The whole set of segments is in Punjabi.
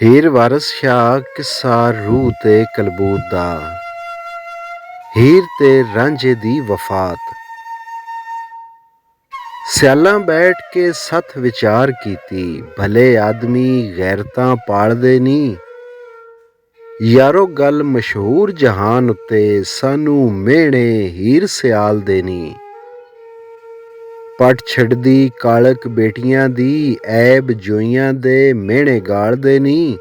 ਹੀਰ ਵਾਰਸ ਸ਼ਾਹ ਕਿੱਸਾ ਰੂਹ ਤੇ ਕਲਬੂਤ ਦਾ। ਹੀਰ ਤੇ ਰਾਂਝੇ ਦੀ ਵਫਾਤ। ਸਿਆਲਾਂ ਬੈਠ ਕੇ ਸੱਥ ਵਿਚਾਰ ਕੀਤੀ, ਭਲੇ ਆਦਮੀ ਗੈਰਤਾਂ ਪਾਲਦੇ ਨੀ। ਯਾਰੋ ਗੱਲ ਮਸ਼ਹੂਰ ਜਹਾਨ ਉੱਤੇ, ਸਾਨੂੰ ਮਿਹਣੇ ਹੀਰ ਸਿਆਲਦੇ ਨੀ। ਪੱਟ ਛੱਡਦੀ ਕਾਲਕ ਬੇਟੀਆਂ ਦੀ, ਐਬ ਜੋਈਆਂ ਦੇ ਮਿਹਣੇ ਗਾਲਦੇ ਨੀ।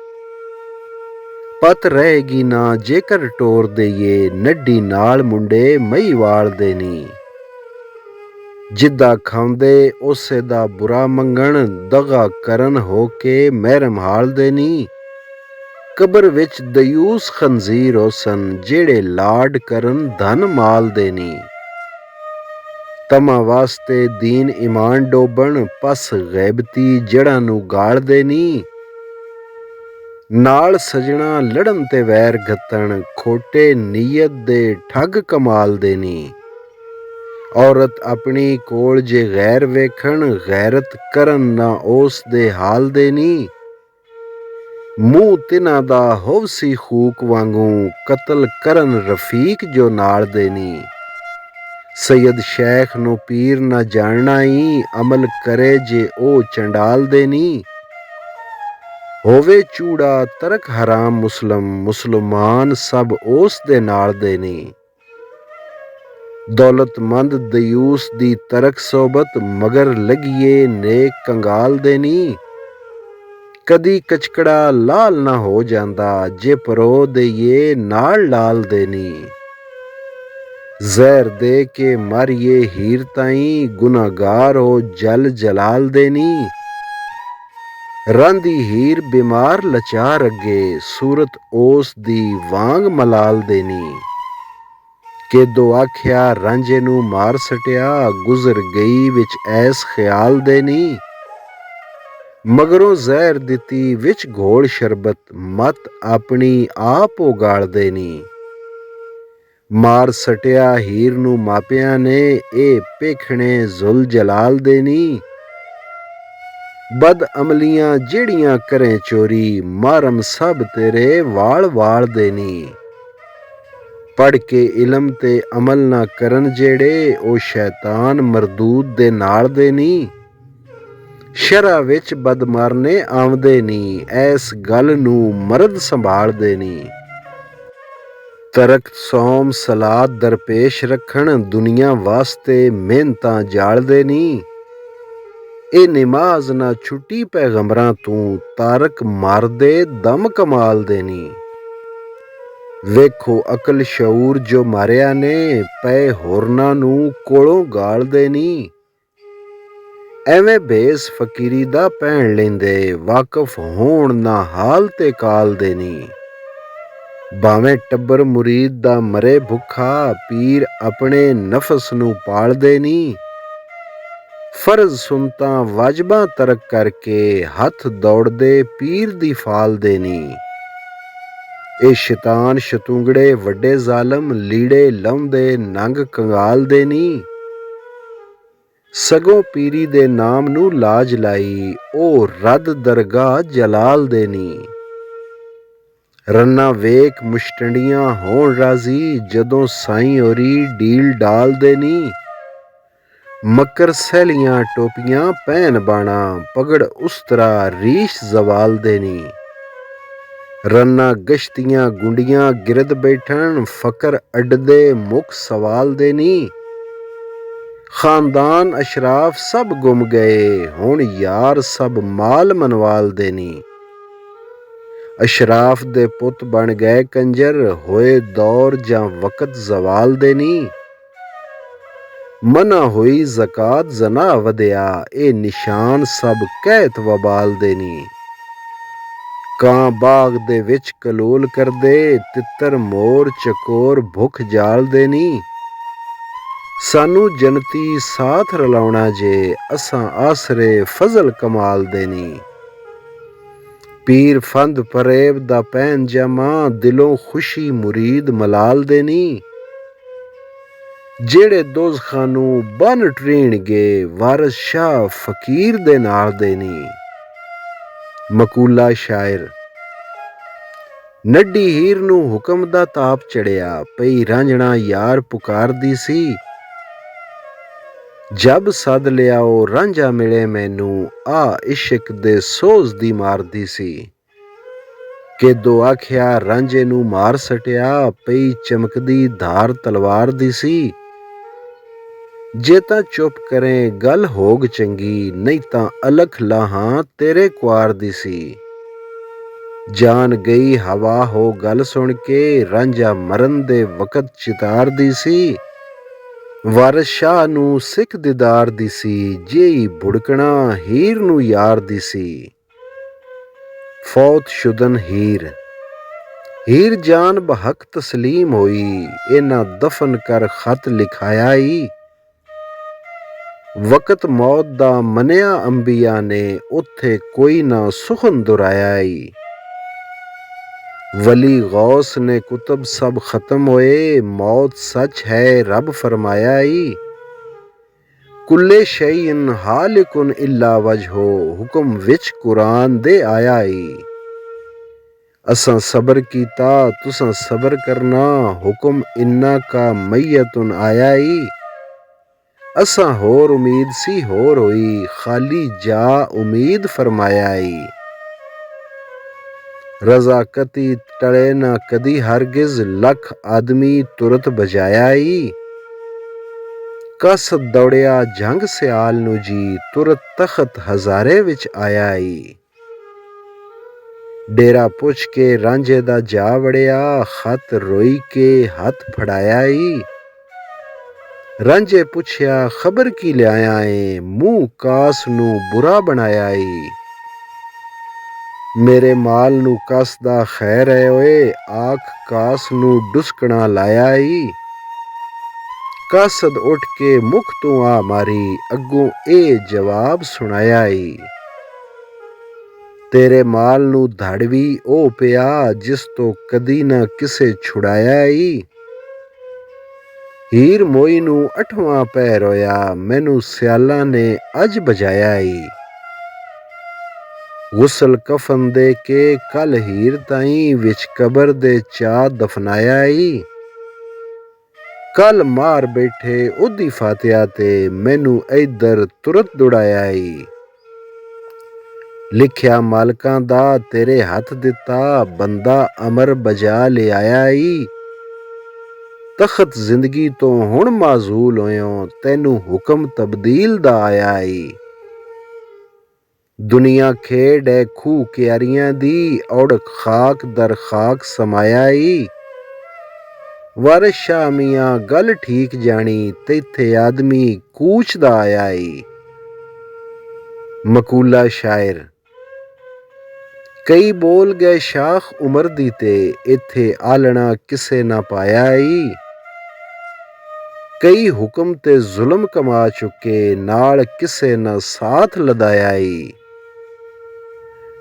ਪਤ ਰਹੇਗੀ ਨਾ ਜੇਕਰ ਟੋਰ ਦੇਈਏ, ਨੱਢੀ ਨਾਲ ਮੁੰਡੇ ਮਈ ਵਾਲਦੇ ਨੀ। ਜਿੱਦਾਂ ਖਾਂਦੇ ਉਸੇ ਦਾ ਬੁਰਾ ਮੰਗਣ, ਦਗਾ ਕਰਨ ਹੋ ਕੇ ਮਹਿਰਮ ਹਾਲਦੇ ਨੀ। ਕਬਰ ਵਿੱਚ ਦਯੂਸ ਖੰਜ਼ੀਰ ਹੋਸਨ, ਜਿਹੜੇ ਲਾਡ ਕਰਨ ਧਨ ਮਾਲਦੇ ਨੀ। ਤਮਾ ਵਾਸਤੇ ਦੀਨ ਈਮਾਨ ਡੋਬਣ, ਪਸ ਗੈਬਤੀ ਜੜ੍ਹਾਂ ਨੂੰ ਗਾਲਦੇ ਨੀ। ਨਾਲ ਸਜਣਾ ਲੜਨ ਤੇ ਵੈਰ ਘੱਤਣ, ਖੋਟੇ ਨੀਅਤ ਦੇ ਠੱਗ ਕਮਾਲਦੇ ਨੀ। ਔਰਤ ਆਪਣੀ ਕੋਲ ਜੇ ਗੈਰ ਵੇਖਣ, ਗੈਰਤ ਕਰਨ ਨਾ ਉਸ ਦੇ ਹਾਲਦੇ ਨੀ। ਮੂੰਹ ਤਿਨਾਂ ਦਾ ਹੋਵਸੀ ਖੂਕ ਵਾਂਗੂ, ਕਤਲ ਕਰਨ ਰਫੀਕ ਜੋ ਨਾਲਦੇ ਨੀ। ਸੈਯਦ ਸ਼ੈਖ ਨੂੰ ਪੀਰ ਨਾ ਜਾਣਨਾ ਈ, ਅਮਲ ਕਰੇ ਜੇ ਉਹ ਚੰਡਾਲਦੇ ਨੀ। ਹੋਵੇ ਚੂੜਾ ਤਰਕ ਹਰਾਮ ਮੁਸਲਮ, ਮੁਸਲਮਾਨ ਸਭ ਉਸ ਦੇ ਨਾਲ ਦੇ ਨੀ। ਦੌਲਤਮੰਦ ਦਯੂਸ ਦੀ ਤਰਕ ਸੋਬਤ, ਮਗਰ ਲੱਗੀਏ ਨੇਕ ਕੰਗਾਲ ਦੇ ਨੀ। ਕਦੀ ਕਚਕੜਾ ਲਾਲ ਨਾ ਹੋ ਜਾਂਦਾ, ਜੇ ਪਰੋ ਦੇਈਏ ਨਾਲ ਲਾਲ ਦੇ ਨੀ। ਜ਼ਹਿਰ ਦੇ ਕੇ ਮਾਰੀਏ ਹੀਰ ਤਾਈਂ, ਗੁਨਾਹਗਾਰ ਹੋ ਜਲ ਜਲਾਲ ਦੇ ਨੀ। ਰਾਂਦੀ ਹੀਰ ਬਿਮਾਰ ਲਾਚਾਰ ਅੱਗੇ, ਸੂਰਤ ਉਸ ਦੀ ਵਾਂਗ ਮਲਾਲ ਦੇ ਨੀ। ਕੇਦੋ ਆਖਿਆ ਰਾਂਝੇ ਨੂੰ ਮਾਰ ਸਟਿਆ, ਗੁਜ਼ਰ ਗਈ ਵਿੱਚ ਐਸ ਖਿਆਲ ਦੇ ਨੀ। ਮਗਰੋਂ ਜ਼ਹਿਰ ਦਿੱਤੀ ਵਿੱਚ ਘੋਲ ਸ਼ਰਬਤ, ਮਤ ਆਪਣੀ ਆਪ ਉਗਾਲਦੇ ਨੀ। ਮਾਰ ਸਟਿਆ ਹੀਰ ਨੂੰ ਮਾਪਿਆਂ ਨੇ, ਇਹ ਪੇਖਣੇ ਜ਼ੁਲ ਜਲਾਲ ਦੇ ਨੀ। ਬਦ ਅਮਲੀਆਂ ਜਿਹੜੀਆਂ ਕਰੇ ਚੋਰੀ, ਮਾਰਮ ਸਭ ਤੇਰੇ ਵਾਲ ਵਾਲ ਦੇ ਨੀ। ਪੜ੍ਹ ਕੇ ਇਲਮ ਤੇ ਅਮਲ ਨਾ ਕਰਨ ਜਿਹੜੇ, ਉਹ ਸ਼ੈਤਾਨ ਮਰਦੂਦ ਦੇ ਨਾਲ ਦੇ ਨੀ। ਸ਼ਰ੍ਹਾ ਵਿੱਚ ਬਦਮਾਰਨੇ ਆਉਂਦੇ ਨੀ, ਐਸ ਗੱਲ ਨੂੰ ਮਰਦ ਸੰਭਾਲਦੇ ਨੀ। ਤਰਕ ਸੌਮ ਸਲਾਤ ਦਰਪੇਸ਼ ਰੱਖਣ, ਦੁਨੀਆ ਵਾਸਤੇ ਮਿਹਨਤਾਂ ਜਾਲਦੇ ਨੀ। ਇਹ ਨਿਮਾਜ਼ ਨਾ ਛੁੱਟੀ ਪੈਗੰਬਰਾਂ ਤੂੰ, ਤਾਰਕ ਮਾਰਦੇ ਦਮ ਕਮਾਲਦੇ ਨੀ। ਵੇਖੋ ਅਕਲ ਸ਼ਊਰ ਜੋ ਮਾਰਿਆ ਨੇ, ਪਏ ਹੋਰਨਾਂ ਨੂੰ ਕੋਲੋਂ ਗਾਲਦੇ ਨੀ। ਐਵੇਂ ਭੇਸ ਫਕੀਰੀ ਦਾ ਪਹਿਨ ਲੈਂਦੇ, ਵਾਕਫ ਹੋਣ ਨਾ ਹਾਲ ਤੇ ਕਾਲ ਦੇ ਨੀ। ਭਾਵੇਂ ਟੱਬਰ ਮੁਰੀਦ ਦਾ ਮਰੇ ਭੁੱਖਾ, ਪੀਰ ਆਪਣੇ ਨਫਸ ਨੂੰ ਪਾਲਦੇ ਨੀ। ਫਰਜ਼ ਸੁਨਤਾਂ ਵਾਜਬਾਂ ਤਰਕ ਕਰਕੇ, ਹੱਥ ਦੌੜਦੇ ਪੀਰ ਦੀ ਫਾਲਦੇ ਨੀ। ਇਹ ਸ਼ੈਤਾਨ ਸ਼ਤੂੰਗੜੇ ਵੱਡੇ ਜ਼ਾਲਮ, ਲੀੜੇ ਲਾਉਂਦੇ ਨੰਗ ਕੰਗਾਲਦੇ ਨੀ। ਸਗੋਂ ਪੀਰੀ ਦੇ ਨਾਮ ਨੂੰ ਲਾਜ ਲਾਈ, ਉਹ ਰੱਦ ਦਰਗਾਹ ਜਲਾਲ ਦੇ ਨੀ। ਰੰਨਾ ਵੇਖ ਮੁਸ਼ਟੰਡੀਆਂ ਹੋਣ ਰਾਜ਼ੀ, ਜਦੋਂ ਸਾਈਂ ਹੋਰੀ ਡੀਲ ਡਾਲਦੇ ਨੀ। ਮੱਕਰ ਸੈਲੀਆਂ ਟੋਪੀਆਂ ਪਹਿਨ ਬਾਣਾ, ਪਗੜ ਉਸਤਰਾ ਰੀਸ਼ ਜ਼ਵਾਲਦੇ ਨੀ। ਰੰਨਾ ਗਸ਼ਤੀਆਂ ਗੁੰਡੀਆਂ ਗਿਰਦ ਬੈਠਣ, ਫਕਰ ਅੱਡਦੇ ਮੁਖ ਸਵਾਲਦੇ ਨੀ। ਖਾਨਦਾਨ ਅਸ਼ਰਾਫ ਸਭ ਗੁੰਮ ਗਏ, ਹੁਣ ਯਾਰ ਸਭ ਮਾਲ ਮਨਵਾਲਦੇ ਨੀ। ਅਸ਼ਰਾਫ ਦੇ ਪੁੱਤ ਬਣ ਗਏ ਕੰਜਰ, ਹੋਏ ਦੌਰ ਜਾਂ ਵਕਤ ਜ਼ਵਾਲ ਦੇ ਨੀ। ਮਨਾ ਹੋਈ ਜ਼ਕਾਤ ਜ਼ਨਾ ਵਧਿਆ, ਇਹ ਨਿਸ਼ਾਨ ਸਭ ਕਹਿਤ ਵਬਾਲ ਦੇ ਨੀ। ਕਾਂ ਬਾਗ ਦੇ ਵਿੱਚ ਕਲੋਲ ਕਰਦੇ, ਤਿੱਤਰ ਮੋਰ ਚਕੋਰ ਭੁੱਖ ਜਾਲਦੇ ਨੀ। ਸਾਨੂੰ ਜਨਤੀ ਸਾਥ ਰਲਾਉਣਾ ਜੇ, ਅਸਾਂ ਆਸਰੇ ਫਜ਼ਲ ਕਮਾਲਦੇ ਨੀ। ਪੀਰ ਫੰਦ ਫਰੇਬ ਦਾ ਪਹਿਨ ਜਾਮਾ, ਦਿਲੋਂ ਖੁਸ਼ੀ ਮੁਰੀਦ ਮਲਾਲਦੇ ਨੀ। ਜਿਹੜੇ ਦੋਜ਼ਖਾਂ ਨੂੰ ਬੰਨ ਟਰੀਣਗੇ, ਵਾਰਸ ਸ਼ਾਹ ਫਕੀਰ ਦੇ ਨਾਲ ਦੇ ਨੀ। ਮਕੂਲਾ ਸ਼ਾਇਰ। ਨੱਢੀ ਹੀਰ ਨੂੰ ਹੁਕਮ ਦਾ ਤਾਪ ਚੜਿਆ, ਪਈ ਰਾਂਝਣਾ ਯਾਰ ਪੁਕਾਰਦੀ ਸੀ। ਜਬ ਸੱਦ ਲਿਆਓ ਰਾਂਝਾ ਮਿਲੇ ਮੈਨੂੰ, ਆ ਇਸ਼ਕ ਦੇ ਸੋਜ਼ ਦੀ ਮਾਰਦੀ ਸੀ। ਕੇਦੋ ਆਖਿਆ ਰਾਂਝੇ ਨੂੰ ਮਾਰ ਸਟਿਆ, ਪਈ ਚਮਕਦੀ ਧਾਰ ਤਲਵਾਰ ਦੀ ਸੀ। ਜੇ ਤਾਂ ਚੁੱਪ ਕਰੇ ਗੱਲ ਹੋਗ ਚੰਗੀ, ਨਹੀਂ ਤਾਂ ਅਲਖ ਲਾਹਾਂ ਤੇਰੇ ਕੁਆਰ ਦੀ ਸੀ। ਜਾਨ ਗਈ ਹਵਾ ਹੋ ਗੱਲ ਸੁਣ ਕੇ, ਰਾਂਝਾ ਮਰਨ ਦੇ ਵਕਤ ਚਿਤਾਰਦੀ ਸੀ। ਵਾਰਿਸ ਸ਼ਾਹ ਨੂੰ ਸਿੱਖ ਦੀਦਾਰ ਦੀ ਸੀ, ਜਿਹੀ ਭੁੜਕਣਾ ਹੀਰ ਨੂੰ ਯਾਰ ਦੀ ਸੀ। ਫੌਤ ਸ਼ੁਦਨ ਹੀਰ ਜਾਨ ਬਹਕ ਤਸਲੀਮ ਹੋਈ, ਇਹਨਾਂ ਦਫਨ ਕਰ ਖਤ ਲਿਖਾਇਆ ਈ। ਵਕਤ ਮੌਤ ਦਾ ਮੰਨਿਆ ਅੰਬੀਆ ਨੇ, ਉੱਥੇ ਕੋਈ ਨਾ ਸੁਖਨ ਦੁਰਾਇਆ ਈ। ਵਲੀ ਗੌਸ ਨੇ ਕੁਤਬ ਸਭ ਖਤਮ ਹੋਏ, ਮੌਤ ਸੱਚ ਹੈ ਰੱਬ ਫਰਮਾਇਆ ਈ। ਕੁੱਲੇ ਸ਼ੈਇਨ ਹਾਲਿਕੁਨ ਇਲਾ ਵਜਹੋ, ਹੁਕਮ ਵਿੱਚ ਕੁਰਾਨ ਦੇ ਆਇਆ ਈ। ਅਸਾਂ ਸਬਰ ਕੀਤਾ ਤੁਸਾਂ ਸਬਰ ਕਰਨਾ, ਹੁਕਮ ਇੰਨਾ ਕਾ ਮਈਅਤੁਨ ਆਇਆ ਈ। ਅਸਾਂ ਹੋਰ ਉਮੀਦ ਸੀ ਹੋਰ ਹੋਈ, ਖਾਲੀ ਜਾ ਉਮੀਦ ਫਰਮਾਇਆ ਈ। ਰਜ਼ਾਕਤੀ ਟਲੇ ਨਾ ਕਦੀ ਹਰਗਿਜ਼, ਲੱਖ ਆਦਮੀ ਤੁਰਤ ਬਜਾਇਆ ਈ। ਕਸਦ ਦੌੜਿਆ ਜੰਗ ਸਿਆਲ ਨੂੰ ਜੀ, ਤੁਰਤ ਤਖਤ ਹਜ਼ਾਰੇ ਵਿੱਚ ਆਇਆ ਈ। ਡੇਰਾ ਪੁੱਛ ਕੇ ਰਾਂਝੇ ਦਾ ਜਾ ਵੜਿਆ, ਖਤ ਰੋਈ ਕੇ ਹੱਥ ਫੜਾਇਆ ਈ। ਰਾਂਝੇ ਪੁੱਛਿਆ ਖਬਰ ਕੀ ਲਿਆਇਆ ਏ, ਮੂੰਹ ਕਾਸ ਨੂੰ ਬੁਰਾ ਬਣਾਇਆ ਈ। ਮੇਰੇ ਮਾਲ ਨੂੰ ਕੱਸਦਾ ਖੈਰ ਏ ਓਏ, ਆਖ ਕਾਸ ਨੂੰ ਡੁਸਕਣਾ ਲਾਇਆ ਈ। ਕਾਸਦ ਉੱਠ ਕੇ ਮੁਖ ਤੋਂ ਆ ਮਾਰੀ, ਅੱਗੋਂ ਇਹ ਜਵਾਬ ਸੁਣਾਇਆ ਈ। ਤੇਰੇ ਮਾਲ ਨੂੰ ਧੜਵੀ ਉਹ ਪਿਆ, ਜਿਸ ਤੋਂ ਕਦੀ ਨਾ ਕਿਸੇ ਛੁਡਾਇਆ ਈ। ਹੀਰ ਮੋਈ ਨੂੰ 8ਵਾਂ ਪਹਿਰ ਹੋਇਆ, ਮੈਨੂੰ ਸਿਆਲਾਂ ਨੇ ਅੱਜ ਬਜਾਇਆ ਈ। ਗੁਸਲ ਕਫਨ ਦੇ ਕੇ ਕੱਲ ਹੀਰ ਤਾਈਂ, ਵਿੱਚ ਕਬਰ ਦੇ ਚਾ ਦਫਨਾਇਆ ਈ। ਕੱਲ ਮਾਰ ਬੈਠੇ ਉਹਦੀ ਫਾਤਿਆ ਤੇ, ਮੈਨੂੰ ਇੱਧਰ ਤੁਰਤ ਦੁੜਾਇਆ ਈ। ਲਿਖਿਆ ਮਾਲਕਾਂ ਦਾ ਤੇਰੇ ਹੱਥ ਦਿੱਤਾ, ਬੰਦਾ ਅਮਰ ਬਜਾ ਲਿਆਇਆ ਈ। ਤਖਤ ਜ਼ਿੰਦਗੀ ਤੋਂ ਹੁਣ ਮਾਜ਼ੂਲ ਹੋਇਓ, ਤੈਨੂੰ ਹੁਕਮ ਤਬਦੀਲ ਦਾ ਆਇਆ ਈ। ਦੁਨੀਆ ਖੇਡ ਹੈ ਖੂਹ ਕਿਆਰੀਆਂ ਦੀ, ਔੜਕ ਖਾਕ ਦਰ ਖਾਕ ਸਮਾਇਆ ਈ। ਵਾਰਿਸ ਸ਼ਾਹ ਮੀਆਂ ਗੱਲ ਠੀਕ ਜਾਣੀ, ਤੈਥੇ ਆਦਮੀ ਕੂਚ ਦਾ ਆਇਆ ਈ। ਮਕੂਲਾ ਸ਼ਾਇਰ ਕਈ ਬੋਲ ਗਏ ਸ਼ਾਖ ਉਮਰ ਦੀ ਤੇ, ਇੱਥੇ ਆਲਣਾ ਕਿਸੇ ਨਾ ਪਾਇਆ ਈ। ਕਈ ਹੁਕਮ ਤੇ ਜ਼ੁਲਮ ਕਮਾ ਚੁੱਕੇ, ਨਾਲ ਕਿਸੇ ਨਾ ਸਾਥ ਲਦਾਇਆ ਈ।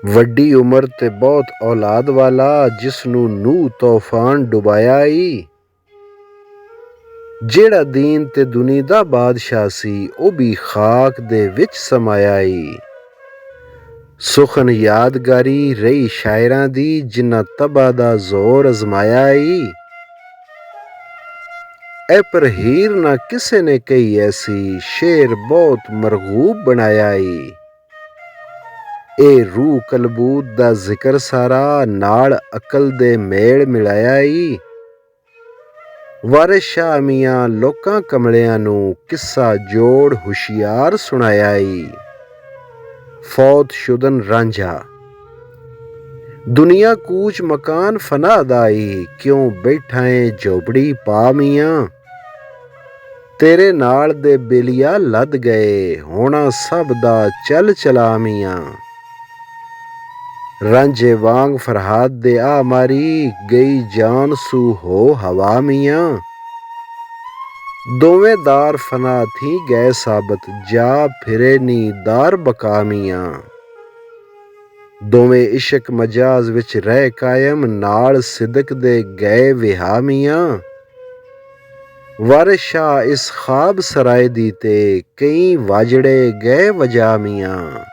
ਵੱਡੀ ਉਮਰ ਤੇ ਬਹੁਤ ਔਲਾਦ ਵਾਲਾ, ਜਿਸ ਨੂੰ ਨੂਹ ਤੂਫਾਨ ਡੁਬਾਇਆ ਈ। ਜਿਹੜਾ ਦੀਨ ਤੇ ਦੁਨੀ ਦਾ ਬਾਦਸ਼ਾਹ ਸੀ, ਉਹ ਵੀ ਖਾਕ ਦੇ ਵਿੱਚ ਸਮਾਇਆ ਈ। ਸੁਖਨ ਯਾਦਗਾਰੀ ਰਹੀ ਸ਼ਾਇਰਾਂ ਦੀ, ਜਿਨ੍ਹਾਂ ਤਬਾ ਦਾ ਜ਼ੋਰ ਅਜ਼ਮਾਇਆ ਈ। ਐ ਪਰ ਹੀਰ ਨਾ ਕਿਸੇ ਨੇ ਕਹੀ ਐਸੀ, ਸ਼ੇਰ ਬਹੁਤ ਮਰਗੂਬ ਬਣਾਇਆ ਈ। ਇਹ ਰੂਹ ਕਲਬੂਤ ਦਾ ਜ਼ਿਕਰ ਸਾਰਾ, ਨਾਲ ਅਕਲ ਦੇ ਮੇਲ ਮਿਲਾਇਆ ਈ। ਵਾਰਿਸ ਸ਼ਾਹ ਮੀਆਂ ਲੋਕਾਂ ਕਮਲਿਆਂ ਨੂੰ, ਕਿੱਸਾ ਜੋੜ ਹੁਸ਼ਿਆਰ ਸੁਣਾਇਆ ਈ। ਫੌਤ ਸ਼ੁਦਨ ਰਾਂਝਾ ਦੁਨੀਆ ਕੂਚ ਮਕਾਨ ਫਨਾ ਦਾ ਈ, ਕਿਉਂ ਬੈਠਾ ਏ ਝੋਪੜੀ ਪਾ ਮੀਆਂ। ਤੇਰੇ ਨਾਲ ਦੇ ਬੇਲੀਆ ਲੱਦ ਗਏ, ਹੋਣਾ ਸਭ ਦਾ ਚੱਲ ਚਲਾ ਮੀਆਂ। ਰਾਂਝੇ ਵਾਂਗ ਫਰਹਾਦ ਦੇ ਆ ਮਾਰੀ, ਗਈ ਜਾਨ ਸੂ ਹੋ ਹਵਾ ਮੀਆਂ। ਦੋਵੇਂ ਦਾਰ ਫਨਾ ਥੀ ਗਏ ਸਾਬਤ, ਜਾ ਫਿਰੇ ਨੀ ਦਾਰ ਬਕਾ ਮੀਆਂ। ਦੋਵੇਂ ਇਸ਼ਕ ਮਜਾਜ਼ ਵਿੱਚ ਰਹਿ ਕਾਇਮ, ਨਾਲ ਸਿਦਕ ਦੇ ਗਏ ਵਿਹਾ ਮੀਆਂ। ਵਾਰਿਸ ਸ਼ਾਹ ਇਸ ਖਾਬ ਸਰਾਏ ਦੀ ਤੇ, ਕਈ ਵਾਜੜੇ ਗਏ ਵਜਾ ਮੀਆਂ।